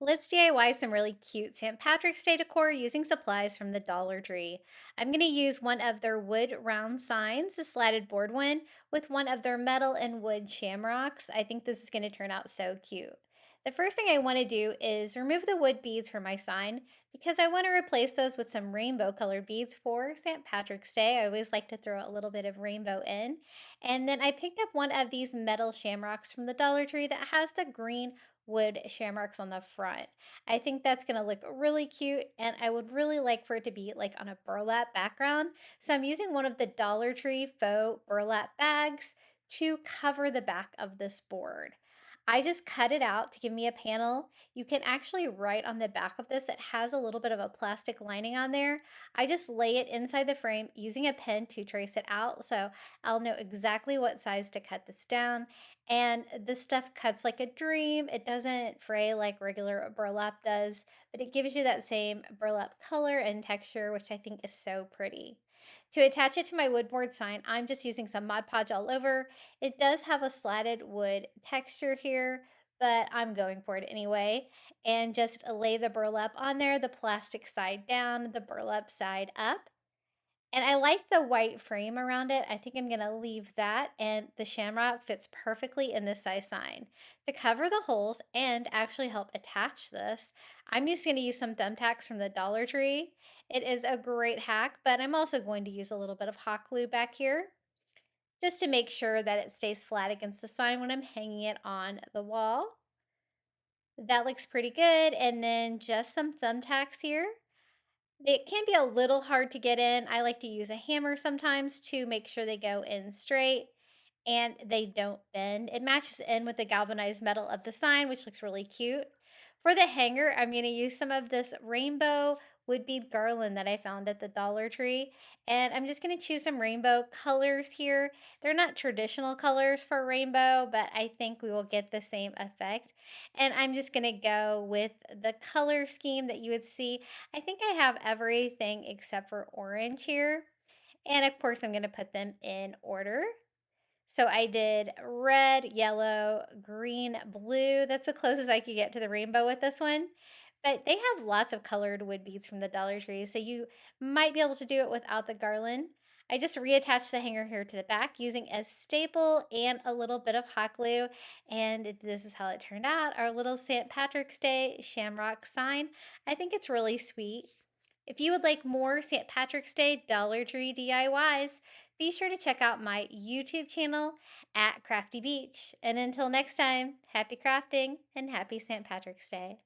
Let's DIY some really cute St. Patrick's Day decor using supplies from the Dollar Tree. I'm going to use one of their wood round signs, the slatted board one, with one of their metal and wood shamrocks. I think this is going to turn out so cute. The first thing I want to do is remove the wood beads from my sign because I want to replace those with some rainbow colored beads for St. Patrick's Day. I always like to throw a little bit of rainbow in. And then I picked up one of these metal shamrocks from the Dollar Tree that has the green wood shamrocks on the front. I think that's going to look really cute and I would really like for it to be like on a burlap background. So I'm using one of the Dollar Tree faux burlap bags to cover the back of this board. I just cut it out to give me a panel. You can actually write on the back of this. It has a little bit of a plastic lining on there. I just lay it inside the frame using a pen to trace it out. So I'll know exactly what size to cut this down. And this stuff cuts like a dream. It doesn't fray like regular burlap does, but it gives you that same burlap color and texture, which I think is so pretty. To attach it to my wood board sign, I'm just using some Mod Podge all over. It does have a slatted wood texture here, but I'm going for it anyway. And just lay the burlap on there, the plastic side down, the burlap side up. And I like the white frame around it. I think I'm gonna leave that, and the shamrock fits perfectly in this size sign. To cover the holes and actually help attach this, I'm just gonna use some thumbtacks from the Dollar Tree. It is a great hack, but I'm also going to use a little bit of hot glue back here just to make sure that it stays flat against the sign when I'm hanging it on the wall. That looks pretty good. And then just some thumbtacks here. It can be a little hard to get in. I like to use a hammer sometimes to make sure they go in straight and they don't bend. It matches in with the galvanized metal of the sign, which looks really cute. For the hanger, I'm going to use some of this rainbow wood bead garland that I found at the Dollar Tree. And I'm just going to choose some rainbow colors here. They're not traditional colors for rainbow, but I think we will get the same effect. And I'm just going to go with the color scheme that you would see. I think I have everything except for orange here. And of course, I'm going to put them in order. So I did red, yellow, green, blue. That's the closest I could get to the rainbow with this one. But they have lots of colored wood beads from the Dollar Tree, so you might be able to do it without the garland. I just reattached the hanger here to the back using a staple and a little bit of hot glue. And this is how it turned out, our little St. Patrick's Day shamrock sign. I think it's really sweet. If you would like more St. Patrick's Day Dollar Tree DIYs, be sure to check out my YouTube channel at Crafty Beach. And until next time, happy crafting and happy St. Patrick's Day.